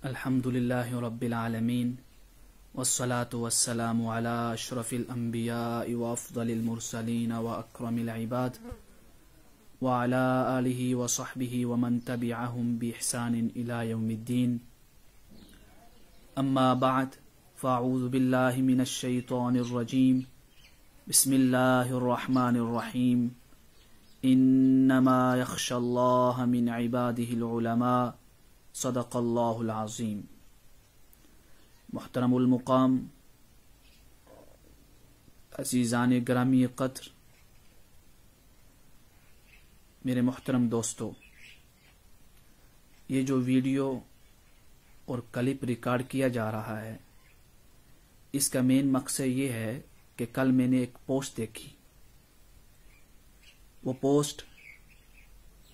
الحمدللہ رب العالمین والصلاة والسلام علی اشرف الانبیاء وافضل المرسلین واکرم العباد وعلی آلہ وصحبہ ومن تبعہم بإحسان الی یوم الدین اما بعد فاعوذ باللہ من الشیطان الرجیم بسم اللہ الرحمن الرحیم انما یخشی اللہ من عبادہ العلماء صدق اللہ العظیم۔ محترم المقام، عزیزان گرامی قدر، میرے محترم دوستو، یہ جو ویڈیو اور کلپ ریکارڈ کیا جا رہا ہے، اس کا مین مقصد یہ ہے کہ کل میں نے ایک پوسٹ دیکھی۔ وہ پوسٹ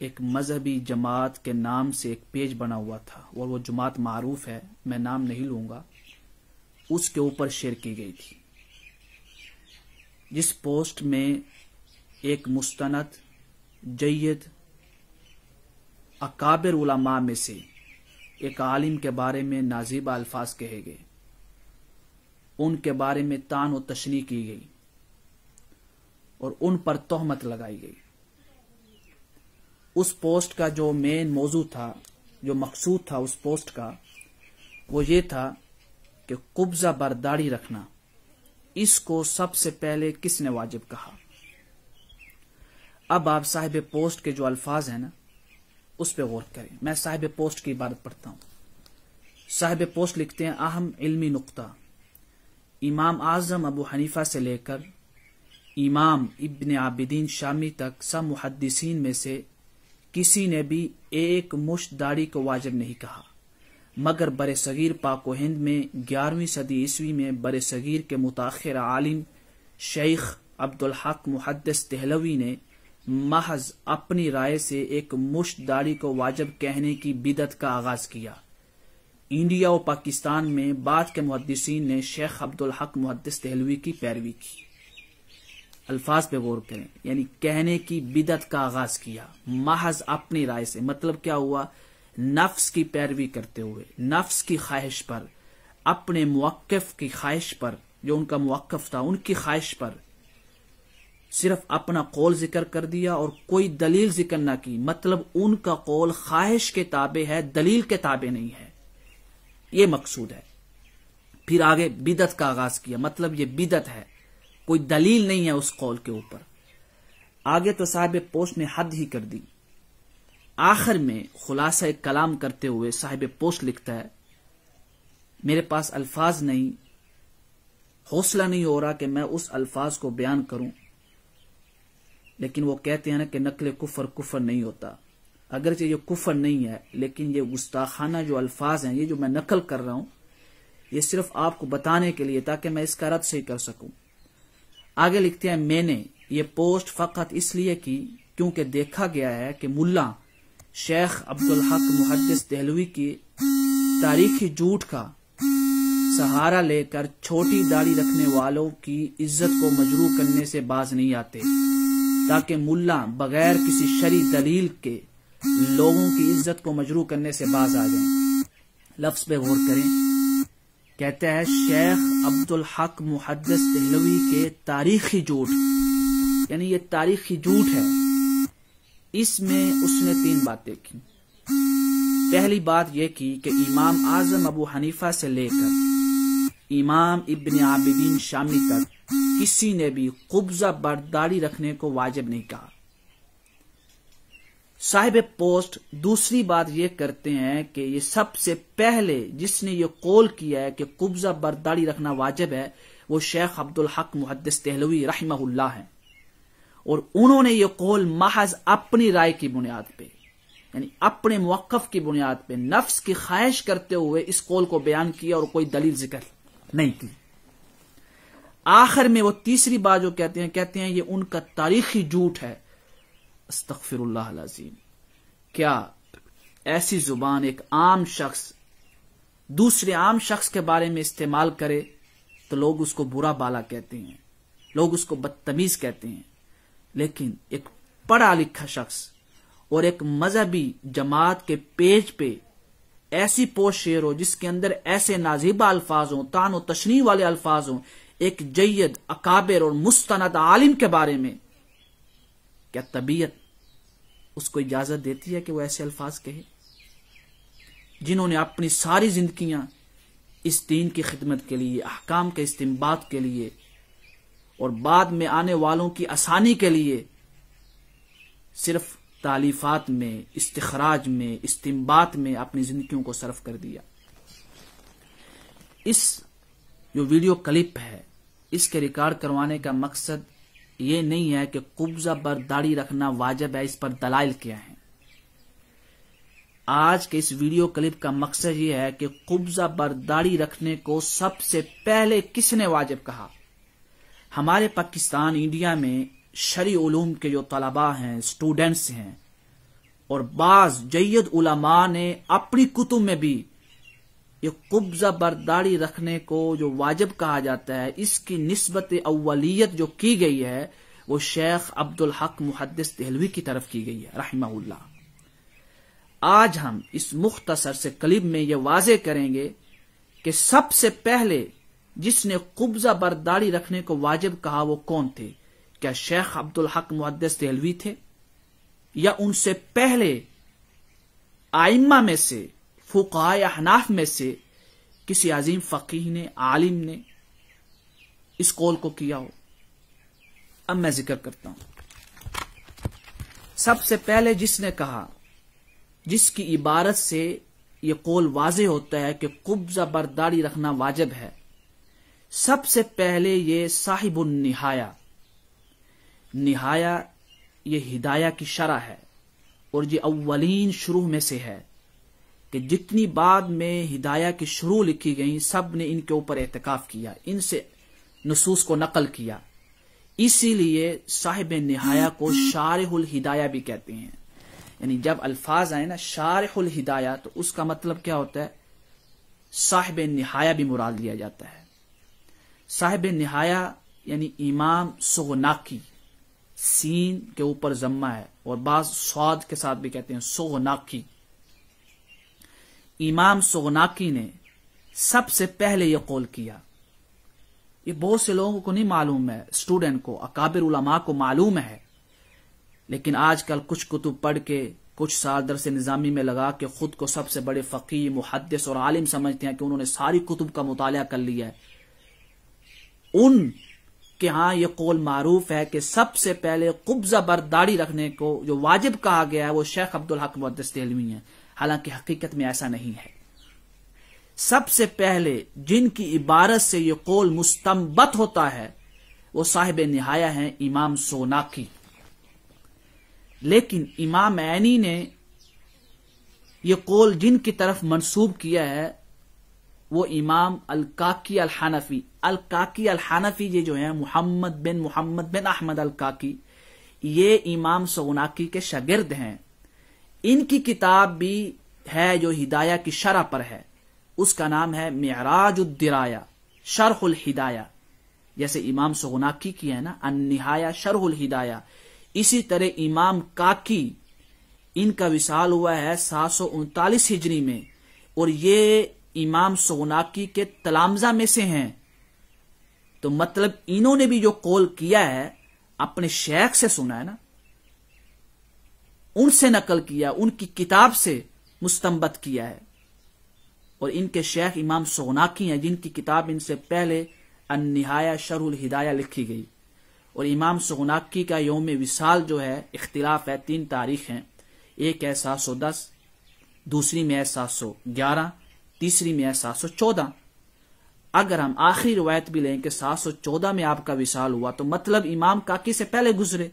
ایک مذہبی جماعت کے نام سے ایک پیج بنا ہوا تھا، اور وہ جماعت معروف ہے، میں نام نہیں لوں گا، اس کے اوپر شیئر کی گئی تھی، جس پوسٹ میں ایک مستند جید اکابر علماء میں سے ایک عالم کے بارے میں نازیبہ الفاظ کہے گئے، ان کے بارے میں طعن و تشنیع کی گئی اور ان پر تہمت لگائی گئی۔ اس پوسٹ کا جو مین موضوع تھا، جو مقصود تھا اس پوسٹ کا، وہ یہ تھا کہ قبضہ بر داڑھی رکھنا، اس کو سب سے پہلے کس نے واجب کہا۔ اب آپ صاحب پوسٹ کے جو الفاظ ہیں نا، اس پہ غور کریں۔ میں صاحب پوسٹ کی عبارت پڑھتا ہوں۔ صاحب پوسٹ لکھتے ہیں: اہم علمی نقطہ، امام اعظم ابو حنیفہ سے لے کر امام ابن عابدین شامی تک سب محدثین میں سے کسی نے بھی ایک مشت داڑھی کو واجب نہیں کہا، مگر بر صغیر پاک و ہند میں 11ویں صدی عیسوی میں بر صغیر کے متاخر عالم شیخ عبدالحق محدث دہلوی نے محض اپنی رائے سے ایک مشت داڑھی کو واجب کہنے کی بدعت کا آغاز کیا۔ انڈیا و پاکستان میں بعد کے محدثین نے شیخ عبدالحق محدث دہلوی کی پیروی کی۔ الفاظ پہ غور کریں، یعنی کہنے کی بدعت کا آغاز کیا محض اپنی رائے سے۔ مطلب کیا ہوا؟ نفس کی پیروی کرتے ہوئے، نفس کی خواہش پر، اپنے موقف کی خواہش پر، جو ان کا موقف تھا ان کی خواہش پر صرف اپنا قول ذکر کر دیا اور کوئی دلیل ذکر نہ کی۔ مطلب ان کا قول خواہش کے تابع ہے، دلیل کے تابع نہیں ہے، یہ مقصود ہے۔ پھر آگے بدعت کا آغاز کیا، مطلب یہ بدعت ہے، کوئی دلیل نہیں ہے اس قول کے اوپر۔ آگے تو صاحب پوسٹ نے حد ہی کر دی۔ آخر میں خلاصہ کلام کرتے ہوئے صاحب پوسٹ لکھتا ہے: میرے پاس الفاظ نہیں، حوصلہ نہیں ہو رہا کہ میں اس الفاظ کو بیان کروں، لیکن وہ کہتے ہیں نا کہ نقل کفر نہیں ہوتا۔ اگرچہ یہ کفر نہیں ہے، لیکن یہ گستاخانہ جو الفاظ ہیں، یہ جو میں نقل کر رہا ہوں، یہ صرف آپ کو بتانے کے لیے تاکہ میں اس کا رد صحیح کر سکوں۔ آگے لکھتے ہیں: میں نے یہ پوسٹ فقط اس لیے کی کیونکہ دیکھا گیا ہے کہ ملا شیخ عبدالحق محدث دہلوی کی تاریخی جھوٹ کا سہارا لے کر چھوٹی داڑھی رکھنے والوں کی عزت کو مجروح کرنے سے باز نہیں آتے، تاکہ ملا بغیر کسی شرعی دلیل کے لوگوں کی عزت کو مجروح کرنے سے باز آ جائیں۔ لفظ پہ غور کریں، کہتا ہے شیخ عبدالحق محدث دہلوی کے تاریخی جھوٹ، یعنی یہ تاریخی جھوٹ ہے۔ اس میں اس نے 3 باتیں کی۔ پہلی بات یہ کی کہ امام اعظم ابو حنیفہ سے لے کر امام ابن عابدین شامی تک کسی نے بھی قبضہ بر داڑھی رکھنے کو واجب نہیں کہا۔ صاحب پوسٹ دوسری بات یہ کرتے ہیں کہ یہ سب سے پہلے جس نے یہ قول کیا ہے کہ قبضہ بر داڑھی رکھنا واجب ہے، وہ شیخ عبدالحق محدث دہلوی رحمہ اللہ ہیں، اور انہوں نے یہ قول محض اپنی رائے کی بنیاد پہ، یعنی اپنے موقف کی بنیاد پہ، نفس کی خواہش کرتے ہوئے اس قول کو بیان کیا اور کوئی دلیل ذکر نہیں کی۔ آخر میں وہ تیسری بات جو کہتے ہیں یہ ان کا تاریخی جھوٹ ہے۔ استغفر اللہ العظیم، کیا ایسی زبان ایک عام شخص دوسرے عام شخص کے بارے میں استعمال کرے تو لوگ اس کو برا بالا کہتے ہیں، لوگ اس کو بدتمیز کہتے ہیں، لیکن ایک پڑھا لکھا شخص اور ایک مذہبی جماعت کے پیج پہ ایسی پوسٹ شیئر ہو جس کے اندر ایسے نازیبہ الفاظ ہوں، طعن و تشنیع والے الفاظ ہوں ایک جید اکابر اور مستند عالم کے بارے میں، کیا طبیعت اس کو اجازت دیتی ہے کہ وہ ایسے الفاظ کہے؟ جنہوں نے اپنی ساری زندگیاں اس دین کی خدمت کے لیے، احکام کے استنباط کے لیے اور بعد میں آنے والوں کی آسانی کے لیے صرف تالیفات میں، استخراج میں، استنباط میں اپنی زندگیوں کو صرف کر دیا۔ اس جو ویڈیو کلپ ہے، اس کے ریکارڈ کروانے کا مقصد یہ نہیں ہے کہ قبضہ بر داڑھی رکھنا واجب ہے، اس پر دلائل کیا ہیں۔ آج کے اس ویڈیو کلپ کا مقصد یہ ہے کہ قبضہ بر داڑھی رکھنے کو سب سے پہلے کس نے واجب کہا؟ ہمارے پاکستان، انڈیا میں شرعی علوم کے جو طلباء ہیں، اسٹوڈنٹس ہیں، اور بعض جید علماء نے اپنی کتب میں بھی یہ قبضہ بر داڑھی رکھنے کو جو واجب کہا جاتا ہے، اس کی نسبت اولیت جو کی گئی ہے وہ شیخ عبدالحق محدث دہلوی کی طرف کی گئی ہے رحمہ اللہ۔ آج ہم اس مختصر سے کلپ میں یہ واضح کریں گے کہ سب سے پہلے جس نے قبضہ بر داڑھی رکھنے کو واجب کہا وہ کون تھے؟ کیا شیخ عبدالحق محدث دہلوی تھے، یا ان سے پہلے ائمہ میں سے، فقہاء احناف میں سے کسی عظیم فقیہ نے، عالم نے اس قول کو کیا ہو؟ اب میں ذکر کرتا ہوں۔ سب سے پہلے جس نے کہا، جس کی عبارت سے یہ قول واضح ہوتا ہے کہ قبضہ بر داڑھی رکھنا واجب ہے، سب سے پہلے یہ صاحب النہایہ۔ نہایہ یہ ہدایہ کی شرح ہے اور یہ اولین شروع میں سے ہے کہ جتنی بعد میں ہدایہ کی شروع لکھی گئیں سب نے ان کے اوپر اعتکاف کیا، ان سے نصوص کو نقل کیا، اسی لیے صاحب نہایہ کو شارح الہدایہ بھی کہتے ہیں۔ یعنی جب الفاظ آئے نا شارح الہدایہ تو اس کا مطلب کیا ہوتا ہے؟ صاحب نہایہ بھی مراد لیا جاتا ہے۔ صاحب نہایہ یعنی امام سغناکی، سین کے اوپر ضمہ ہے اور بعض صاد کے ساتھ بھی کہتے ہیں سغناکی۔ امام سغناکی نے سب سے پہلے یہ قول کیا۔ یہ بہت سے لوگوں کو نہیں معلوم ہے، اسٹوڈنٹ کو، اکابر علماء کو معلوم ہے، لیکن آج کل کچھ کتب پڑھ کے کچھ سال درس نظامی میں لگا کے خود کو سب سے بڑے فقیہ، محدث اور عالم سمجھتے ہیں کہ انہوں نے ساری کتب کا مطالعہ کر لیا ہے۔ ان کہ ہاں یہ قول معروف ہے کہ سب سے پہلے قبضہ بر داڑھی رکھنے کو جو واجب کہا گیا ہے وہ شیخ عبدالحق محدث دہلوی ہیں، حالانکہ حقیقت میں ایسا نہیں ہے۔ سب سے پہلے جن کی عبارت سے یہ قول مستنبط ہوتا ہے وہ صاحب نہایہ ہیں، امام سغناکی۔ لیکن امام عینی نے یہ قول جن کی طرف منسوب کیا ہے وہ امام الکاکی الحنفی۔ الکاکی الحنفی یہ جو ہیں محمد بن احمد الکاکی، یہ امام سغناکی کے شاگرد ہیں۔ ان کی کتاب بھی ہے جو ہدایہ کی شرح پر ہے، اس کا نام ہے معراج الدرایہ شرح الہدایہ۔ جیسے امام سغناکی کی ہے نا النہایہ شرح الہدایہ، اسی طرح امام کاکی ان کا وصال ہوا ہے 739 ہجری میں، اور یہ امام سغناکی کے تلامذہ میں سے ہیں۔ تو مطلب انہوں نے بھی جو قول کیا ہے اپنے شیخ سے سنا ہے نا، ان سے نقل کیا، ان کی کتاب سے مستنبط کیا ہے، اور ان کے شیخ امام سغناکی ہیں جن کی کتاب ان سے پہلے النہایہ شرح الہدایہ لکھی گئی۔ اور امام سغناکی کا یوم وصال جو ہے اختلاف ہے، 3 تاریخ ہیں، ایک ہے 710، دوسری میں ہے 711، تیسری میں ہے 714۔ اگر ہم آخری روایت بھی لیں کہ 714 میں آپ کا وصال ہوا تو مطلب امام کاکی سے پہلے گزرے،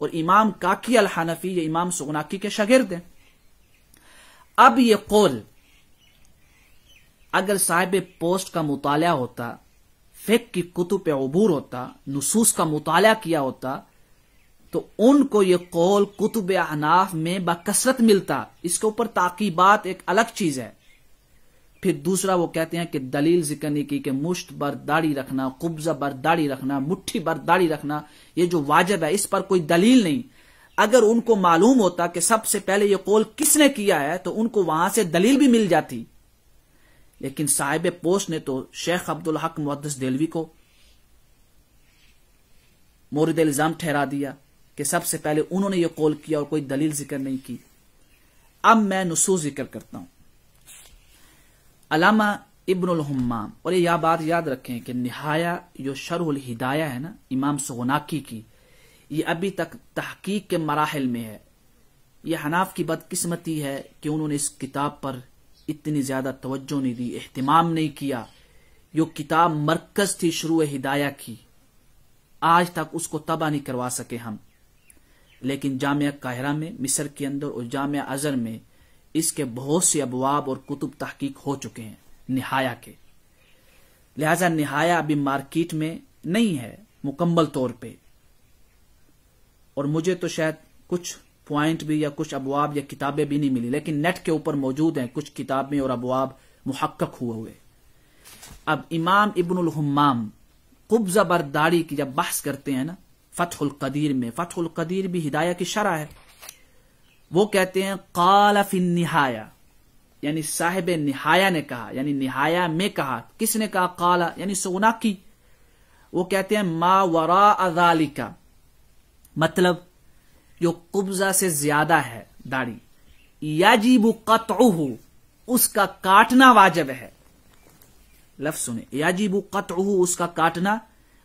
اور امام کاکی الحنفی یہ امام سغناکی کے شاگرد ہیں۔ اب یہ قول اگر صاحب پوسٹ کا مطالعہ ہوتا، فقہ کی کتب پہ عبور ہوتا، نصوص کا مطالعہ کیا ہوتا، تو ان کو یہ قول کتب احناف میں بکثرت ملتا۔ اس کے اوپر تعقیبات ایک الگ چیز ہے۔ پھر دوسرا وہ کہتے ہیں کہ دلیل ذکر نہیں کی کہ مشت بر داڑھی رکھنا، قبضہ بر داڑھی رکھنا، مٹھی بر داڑھی رکھنا یہ جو واجب ہے اس پر کوئی دلیل نہیں۔ اگر ان کو معلوم ہوتا کہ سب سے پہلے یہ قول کس نے کیا ہے تو ان کو وہاں سے دلیل بھی مل جاتی، لیکن صاحب پوسٹ نے تو شیخ عبدالحق محدث دہلوی کو مورد الزام ٹھہرا دیا کہ سب سے پہلے انہوں نے یہ قول کیا اور کوئی دلیل ذکر نہیں کی۔ اب میں نصوص ذکر کرتا ہوں۔ علامہ ابن الحمام، اور یہ بات یاد رکھیں کہ نہایہ جو شرح الہدایہ ہے نا امام سغناکی کی، یہ ابھی تک تحقیق کے مراحل میں ہے۔ یہ حناف کی بدقسمتی ہے کہ انہوں نے اس کتاب پر اتنی زیادہ توجہ نہیں دی، اہتمام نہیں کیا۔ جو کتاب مرکز تھی شروع ہدایہ کی، آج تک اس کو تباہ نہیں کروا سکے ہم، لیکن جامعہ قاہرہ میں مصر کے اندر اور جامعہ ازہر میں اس کے بہت سے ابواب اور کتب تحقیق ہو چکے ہیں نہایہ کے، لہذا نہایہ ابھی مارکیٹ میں نہیں ہے مکمل طور پہ، اور مجھے تو شاید کچھ پوائنٹ بھی یا کچھ ابواب یا کتابیں بھی نہیں ملی، لیکن نیٹ کے اوپر موجود ہیں کچھ کتابیں اور ابواب محقق ہوئے۔ اب امام ابن الحمام قبضہ برداری کی جب بحث کرتے ہیں نا فتح القدیر میں، فتح القدیر بھی ہدایہ کی شرح ہے، وہ کہتے ہیں قال فی النہایہ، یعنی صاحب نہایہ نے کہا، یعنی نہایہ میں کہا۔ کس نے کہا؟ قال یعنی سغناکی۔ وہ کہتے ہیں ما وراء ذالک، مطلب جو قبضہ سے زیادہ ہے داڑھی، یجب قطعہ، اس کا کاٹنا واجب ہے۔ لفظ سنیں، یجب قطعہ، اس کا کاٹنا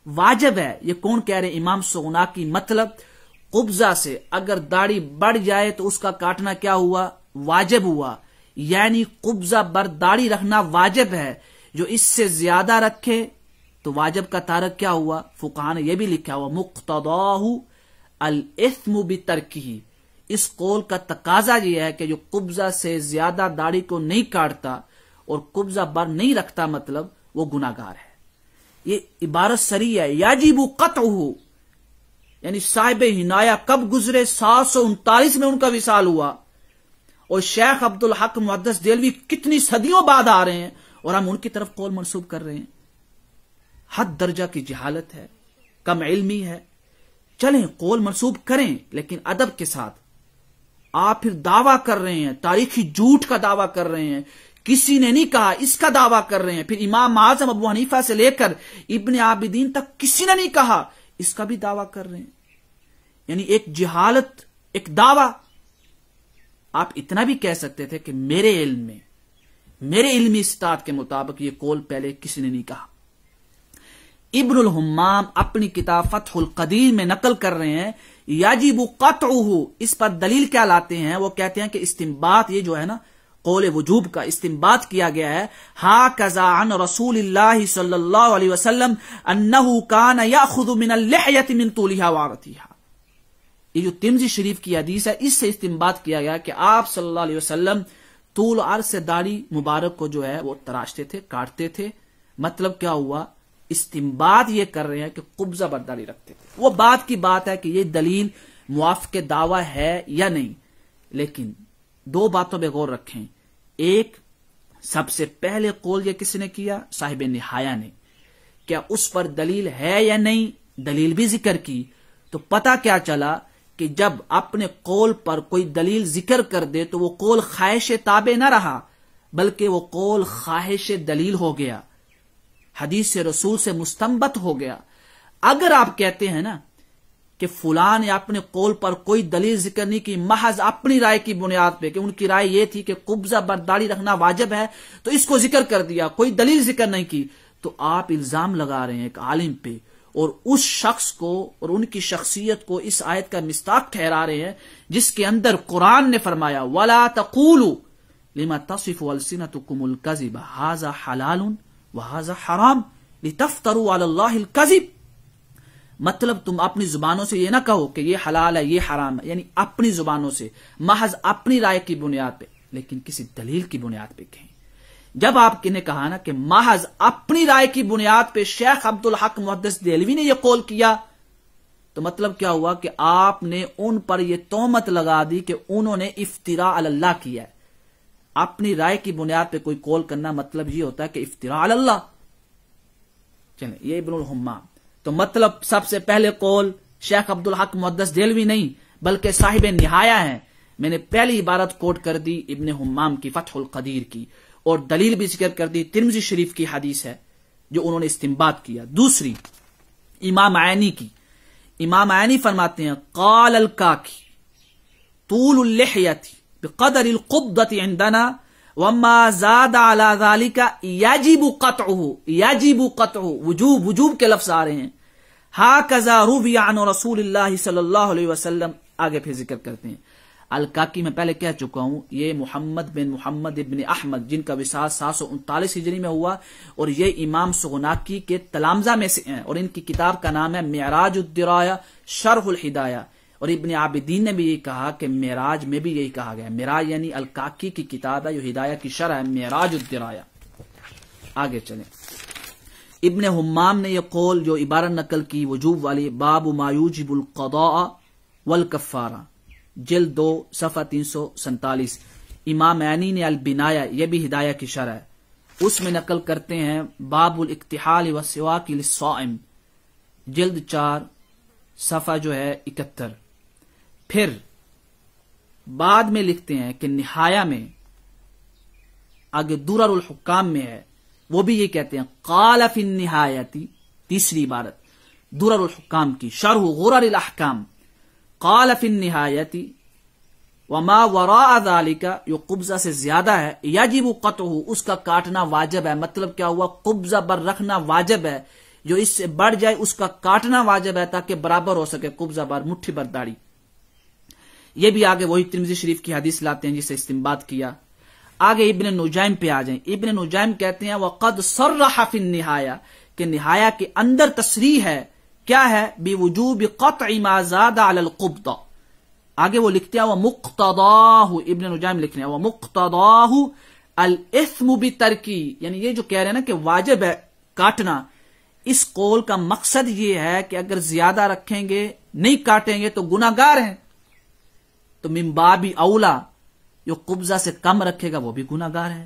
واجب ہے۔ یہ کون کہہ رہے ہیں؟ امام سغناکی۔ مطلب قبضہ سے اگر داڑھی بڑھ جائے تو اس کا کاٹنا کیا ہوا؟ واجب ہوا، یعنی قبضہ بر داڑھی رکھنا واجب ہے۔ جو اس سے زیادہ رکھے تو واجب کا تارک کیا ہوا؟ فقہاء نے یہ بھی لکھا ہوا مقتضاہ الاثم بترکہ، اس قول کا تقاضا یہ ہے کہ جو قبضہ سے زیادہ داڑھی کو نہیں کاٹتا اور قبضہ بر نہیں رکھتا، مطلب وہ گناہگار ہے۔ یہ عبارت صریح ہے، یجب قطعہ، یعنی صاحب عنایہ کب گزرے؟ 739 میں ان کا وصال ہوا، اور شیخ عبدالحق محدث دہلوی کتنی صدیوں بعد آ رہے ہیں اور ہم ان کی طرف قول منسوب کر رہے ہیں۔ حد درجہ کی جہالت ہے، کم علمی ہے۔ چلیں قول منسوب کریں لیکن ادب کے ساتھ۔ آپ پھر دعویٰ کر رہے ہیں، تاریخی جھوٹ کا دعویٰ کر رہے ہیں، کسی نے نہیں کہا اس کا دعویٰ کر رہے ہیں، پھر امام اعظم ابو حنیفہ سے لے کر ابن عابدین تک کسی نے نہیں کہا اس کا بھی دعویٰ کر رہے ہیں، یعنی ایک جہالت، ایک دعویٰ۔ آپ اتنا بھی کہہ سکتے تھے کہ میرے علم میں، میرے علمی استاد کے مطابق یہ قول پہلے کسی نے نہیں کہا۔ ابن الحمام اپنی کتاب فتح القدیر میں نقل کر رہے ہیں یجب قطعہ، اس پر دلیل کیا لاتے ہیں؟ وہ کہتے ہیں کہ استنباط، یہ جو ہے نا قول وجوب کا استنباط کیا گیا ہے، ہاکذا عن رسول اللہ صلی اللہ علیہ وسلم انہ کان یاخذ من اللحیۃ من طولها وعرضها۔ یہ جو ترمذی شریف کی حدیث ہے، اس سے استنباط کیا گیا کہ آپ صلی اللہ علیہ وسلم طول عرض سے داڑھی مبارک کو جو ہے وہ تراشتے تھے، کاٹتے تھے۔ مطلب کیا ہوا؟ استنباط یہ کر رہے ہیں کہ قبضہ برداری رکھتے تھے۔ وہ بات کی بات ہے کہ یہ دلیل موافق دعویٰ ہے یا نہیں، لیکن دو باتوں پہ غور رکھیں۔ ایک، سب سے پہلے قول یہ کس نے کیا؟ صاحب نہایہ نے۔ کیا اس پر دلیل ہے یا نہیں؟ دلیل بھی ذکر کی، تو پتہ کیا چلا کہ جب اپنے قول پر کوئی دلیل ذکر کر دے تو وہ قول خواہش تابع نہ رہا، بلکہ وہ قول خواہش دلیل ہو گیا، حدیث رسول سے مستنبط ہو گیا۔ اگر آپ کہتے ہیں نا کہ فلاں نے اپنے قول پر کوئی دلیل ذکر نہیں کی، محض اپنی رائے کی بنیاد پہ، کہ ان کی رائے یہ تھی کہ قبضہ برداری رکھنا واجب ہے تو اس کو ذکر کر دیا، کوئی دلیل ذکر نہیں کی، تو آپ الزام لگا رہے ہیں ایک عالم پہ، اور اس شخص کو اور ان کی شخصیت کو اس آیت کا مصداق ٹھہرا رہے ہیں جس کے اندر قرآن نے فرمایا وَلَا تَقُولُوا لِمَا تَصِفُ أَلْسِنَتُكُمُ الْكَذِبَ هَذَا حَلَالٌ وَهَذَا حَرَامٌ لِتَفْتَرُوا عَلَى اللَّهِ الْكَذِبَ۔ مطلب تم اپنی زبانوں سے یہ نہ کہو کہ یہ حلال ہے یہ حرام ہے، یعنی اپنی زبانوں سے محض اپنی رائے کی بنیاد پہ، لیکن کسی دلیل کی بنیاد پہ کہیں۔ جب آپ نے کہا نا کہ محض اپنی رائے کی بنیاد پہ شیخ عبدالحق محدث دہلوی نے یہ قول کیا، تو مطلب کیا ہوا کہ آپ نے ان پر یہ تہمت لگا دی کہ انہوں نے افتراء علی اللہ کیا ہے۔ اپنی رائے کی بنیاد پہ کوئی قول کرنا مطلب یہ ہوتا ہے کہ افتراء علی اللہ۔ چلیں، یہ ابن الحمام۔ تو مطلب سب سے پہلے قول شیخ عبدالحق محدث دہلوی نہیں بلکہ صاحب نہایا ہیں. میں نے پہلی عبارت کوٹ کر دی ابن حمام کی فتح القدیر کی، اور دلیل بھی ذکر کر دی ترمذی شریف کی حدیث ہے جو انہوں نے استنباط کیا. دوسری امام عینی کی. امام عینی فرماتے ہیں قال الکاکی طول اللحیت بقدر القبضۃ عندنا وما زاد على ذلك يجب قطعه. يجب قطعه وجوب کے لفظ آ رہے ہیں. هكذا روي عن رسول اللہ صلی اللہ علیہ وسلم. آگے پھر ذکر کرتے ہیں. الکاکی میں پہلے کہہ چکا ہوں یہ محمد بن محمد ابن احمد جن کا وصال 739 ہجری میں ہوا، اور یہ امام سغناکی کے تلامذہ میں سے ہیں، اور ان کی کتاب کا نام ہے معراج الدرایہ شرح الہدایہ. اور ابن عابدین نے بھی یہی کہا کہ معراج میں بھی یہی کہا گیا. معراج یعنی الکاکی کی کتاب ہے جو ہدایہ کی شرح ہے، معراج الدرایہ. آگے چلیں. ابن حمام نے یہ قول جو عبارت نقل کی وجوب والی، باب ما یوجب القضاء والکفارہ، جلد 2 صفحہ 347. امام عینی نے البنایہ، یہ بھی ہدایہ کی شرح ہے، اس میں نقل کرتے ہیں باب الاکتحال والسواک للصائم، جلد 4 صفحہ جو ہے 71. پھر بعد میں لکھتے ہیں کہ نہایہ میں آگے درر الحکام میں ہے، وہ بھی یہ کہتے ہیں قال فی النہایتی، تیسری عبارت درر الحکام کی شرح غرر الاحکام، قال فی النہایتی وما وراء ذالک، جو قبضہ سے زیادہ ہے، یجب قطعہ، اس کا کاٹنا واجب ہے. مطلب کیا ہوا؟ قبضہ بر رکھنا واجب ہے، جو اس سے بڑھ جائے اس کا کاٹنا واجب ہے تاکہ برابر ہو سکے قبضہ بر مٹھی بر داڑھی. یہ بھی آگے وہی ترمذی شریف کی حدیث لاتے ہیں جسے استنباط کیا. آگے ابن نجیم پہ آ جائیں. ابن نجیم کہتے ہیں وقد صرح فی النہایہ، کہ نہایہ کے اندر تصریح ہے، کیا ہے؟ بوجوب قطع ما زاد علی القبضہ. آگے وہ لکھتے ہیں ومقتضاہ، ابن نجیم لکھ رہے ہیں ومقتضاہ الاثم بترکی، یعنی یہ جو کہہ رہے ہیں نا کہ واجب ہے کاٹنا، اس قول کا مقصد یہ ہے کہ اگر زیادہ رکھیں گے نہیں کاٹیں گے تو گناہگار ہیں، تو من باب اولا جو قبضہ سے کم رکھے گا وہ بھی گناہگار ہے.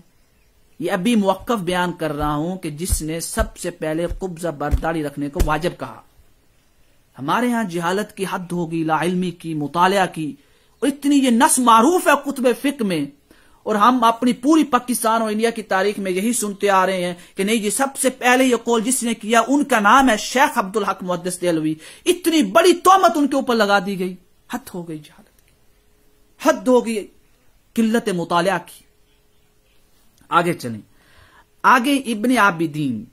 یہ ابھی موقف بیان کر رہا ہوں کہ جس نے سب سے پہلے قبضہ برداری رکھنے کو واجب کہا. ہمارے ہاں جہالت کی حد ہوگی، لا علمی کی، مطالعہ کی، اور اتنی یہ نص معروف ہے کتب فقہ میں، اور ہم اپنی پوری پاکستان اور انڈیا کی تاریخ میں یہی سنتے آ رہے ہیں کہ نہیں جی سب سے پہلے یہ قول جس نے کیا ان کا نام ہے شیخ عبدالحق محدث دہلوی. اتنی بڑی تہمت ان کے اوپر لگا دی گئی. حد ہو گئی جہالت کی، حد ہو گئی قلت مطالعہ کی. آگے چلیں. آگے ابن عابدین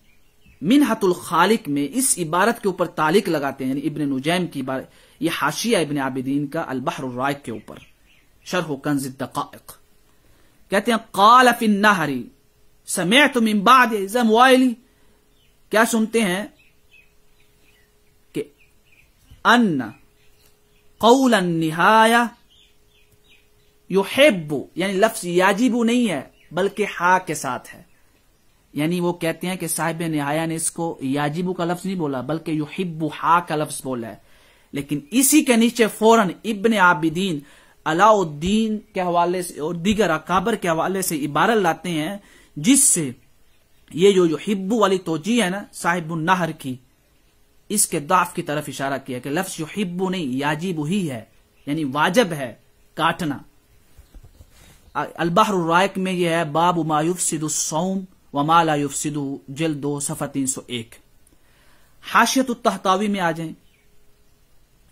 منحت الخالق میں اس عبارت کے اوپر تعلیق لگاتے ہیں، یعنی ابن نجیم کی عبارت، یہ حاشیہ ابن عابدین کا البحر الرائق کے اوپر، شرح کنز الدقائق. کہتے ہیں قال فی النہر سمعت من بعد زموائلی، کیا سنتے ہیں کہ ان قول النہایہ یحب، یعنی لفظ یاجب نہیں ہے بلکہ ہا کے ساتھ ہے، یعنی وہ کہتے ہیں کہ صاحب نہایہ نے اس کو یاجب کا لفظ نہیں بولا بلکہ یحب ہا کا لفظ بولا ہے. لیکن اسی کے نیچے فوراً ابن عابدین علاء الدین کے حوالے سے اور دیگر اکابر کے حوالے سے عبارت لاتے ہیں جس سے یہ جو یحب والی توجیہ ہے نا صاحب النہر کی، اس کے ضعف کی طرف اشارہ کیا کہ لفظ یحب نہیں یاجب ہی ہے، یعنی واجب ہے کاٹنا. البحر الرائق میں یہ ہے باب ما یفسد الصوم وما لا یفسدہ، جلد 2 صفحہ 301. حاشیۃ الطحطاوی میں آ جائیں،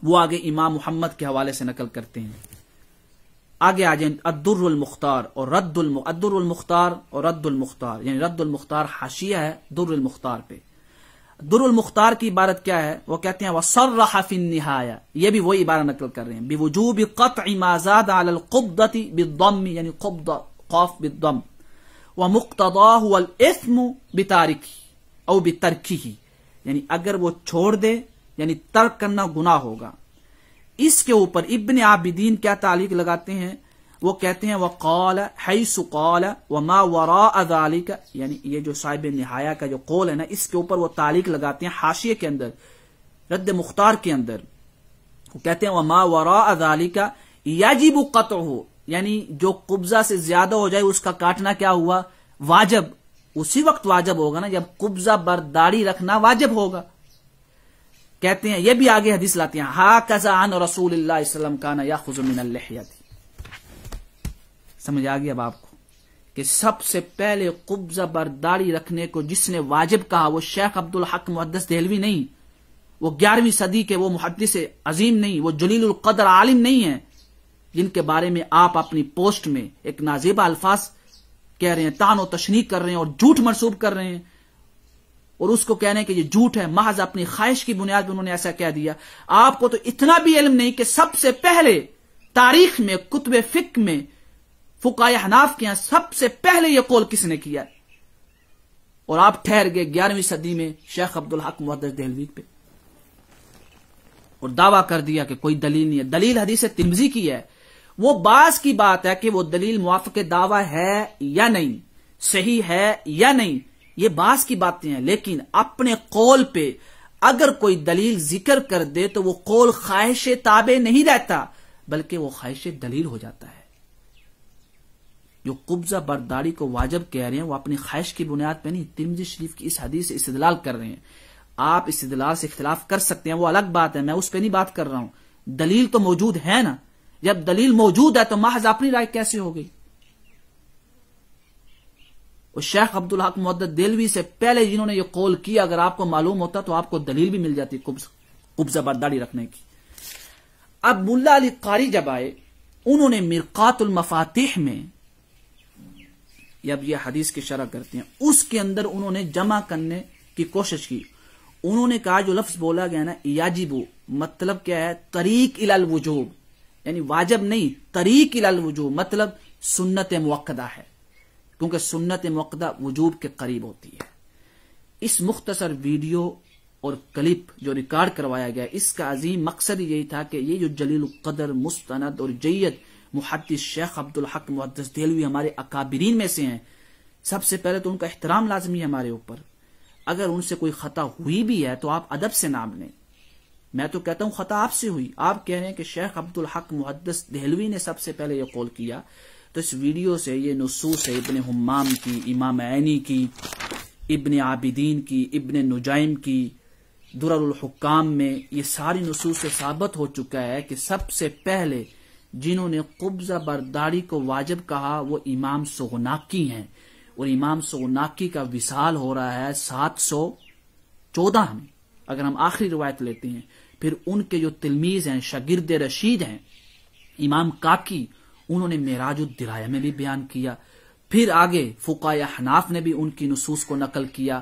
وہ آگے امام محمد کے حوالے سے نقل کرتے ہیں. آگے آ جائیں الدر المختار اور الدر المختار اور رد المختار، یعنی رد المختار حاشیہ ہے در المختار پہ. در المختار کی عبارت کیا ہے؟ وہ کہتے ہیں وصرح فی النہایہ، یہ بھی وہی عبارت نقل کر رہے ہیں بوجوب قطع ما زاد علی القبضۃ بالضم، یعنی قبضہ قاف بالضم، ومقتضاہ الاثم بتارکہ او بترکہ، یعنی اگر وہ چھوڑ دے یعنی ترک کرنا گناہ ہوگا. اس کے اوپر ابن عابدین کیا تعلیق لگاتے ہیں؟ وہ کہتے ہیں وقال حیث قال وما وراء ذلك، یعنی یہ جو صاحب نہایہ کا جو قول ہے نا اس کے اوپر وہ تعلیق لگاتے ہیں حاشیے کے اندر رد مختار کے اندر. وہ کہتے ہیں وما وراء ذلك یجب قطعہ، یعنی جو قبضہ سے زیادہ ہو جائے اس کا کاٹنا کیا ہوا؟ واجب. اسی وقت واجب ہوگا نا جب قبضہ بر داڑھی رکھنا واجب ہوگا. کہتے ہیں، یہ بھی آگے حدیث لاتے ہیں، ہاکذا عن رسول اللہ صلی اللہ علیہ وسلم کان یاخذ من اللحیۃ. سمجھ آ گیا اب آپ کو کہ سب سے پہلے قبضہ برداری رکھنے کو جس نے واجب کہا وہ شیخ عبدالحق محدث دہلوی نہیں، وہ 11ویں صدی کے وہ محدث عظیم نہیں، وہ جلیل القدر عالم نہیں ہیں جن کے بارے میں آپ اپنی پوسٹ میں ایک نازیبہ الفاظ کہہ رہے ہیں، طعن و تشنیع کر رہے ہیں اور جھوٹ منسوب کر رہے ہیں، اور اس کو کہنے کہ یہ جھوٹ ہے، محض اپنی خواہش کی بنیاد پر انہوں نے ایسا کہہ دیا. آپ کو تو اتنا بھی علم نہیں کہ سب سے پہلے تاریخ میں کتب فقہ میں فقہائے حناف کے یہاں سب سے پہلے یہ قول کس نے کیا، اور آپ ٹھہر گئے 11ویں صدی میں شیخ عبدالحق محدث دہلوی پہ اور دعویٰ کر دیا کہ کوئی دلیل نہیں ہے. دلیل حدیث ترمذی کی ہے. وہ بعض کی بات ہے کہ وہ دلیل موافق دعویٰ ہے یا نہیں، صحیح ہے یا نہیں، یہ بعض کی باتیں ہیں، لیکن اپنے قول پہ اگر کوئی دلیل ذکر کر دے تو وہ قول خواہش تابع نہیں رہتا بلکہ وہ خواہش دلیل ہو جاتا ہے. جو قبضہ برداری کو واجب کہہ رہے ہیں وہ اپنی خواہش کی بنیاد پہ نہیں، ترمذی شریف کی اس حدیث سے استدلال کر رہے ہیں. آپ استدلال سے اختلاف کر سکتے ہیں، وہ الگ بات ہے، میں اس پہ نہیں بات کر رہا ہوں. دلیل تو موجود ہے نا، جب دلیل موجود ہے تو محض اپنی رائے کیسے ہو گئی؟ اور شیخ عبدالحق محدث دہلوی سے پہلے جنہوں نے یہ قول کیا اگر آپ کو معلوم ہوتا تو آپ کو دلیل بھی مل جاتی قبضہ برداری رکھنے کی. اب ملا علی قاری جب آئے، انہوں نے مرقات المفاتیح میں، اب یہ حدیث کی شرح کرتے ہیں، اس کے اندر انہوں نے جمع کرنے کی کوشش کی. انہوں نے کہا جو لفظ بولا گیا نا یاجب، مطلب کیا ہے؟ طریق الی الوجوب، یعنی واجب نہیں، طریق الی الوجوب مطلب سنت مؤکدہ ہے، کیونکہ سنت مؤکدہ وجوب کے قریب ہوتی ہے. اس مختصر ویڈیو اور کلپ جو ریکارڈ کروایا گیا، اس کا عظیم مقصد یہی تھا کہ یہ جو جلیل القدر مستند اور جید محدث شیخ عبدالحق محدث دہلوی ہمارے اکابرین میں سے ہیں، سب سے پہلے تو ان کا احترام لازمی ہے ہمارے اوپر. اگر ان سے کوئی خطا ہوئی بھی ہے تو آپ ادب سے نام لیں. میں تو کہتا ہوں خطا آپ سے ہوئی، آپ کہہ رہے ہیں کہ شیخ عبدالحق محدث دہلوی نے سب سے پہلے یہ قول کیا، تو اس ویڈیو سے یہ نصوص ہے ابن حمام کی، امام عینی کی، ابن عابدین کی، ابن نجائم کی، درر الحکام میں، یہ ساری نصوص سے ثابت ہو چکا ہے کہ سب سے پہلے جنہوں نے قبضہ برداری کو واجب کہا وہ امام سغناکی ہیں، اور امام سغناکی کا وصال ہو رہا ہے 714 میں اگر ہم آخری روایت لیتے ہیں. پھر ان کے جو تلمیذ ہیں، شاگرد رشید ہیں امام کاکی، انہوں نے معراج الدرایا میں بھی بیان کیا. پھر آگے فقہائے حناف نے بھی ان کی نصوص کو نقل کیا.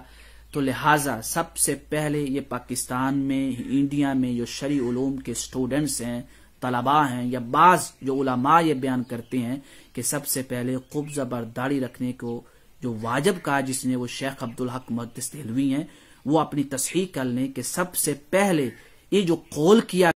تو لہٰذا سب سے پہلے یہ پاکستان میں، انڈیا میں جو شرعی علوم کے سٹوڈنٹس ہیں، طلباء ہیں، یا بعض جو علماء یہ بیان کرتے ہیں کہ سب سے پہلے قبضہ برداری رکھنے کو جو واجب کہا جس نے وہ شیخ عبدالحق محدث دہلوی ہیں، وہ اپنی تصحیح کر لیں کہ سب سے پہلے یہ جو قول کیا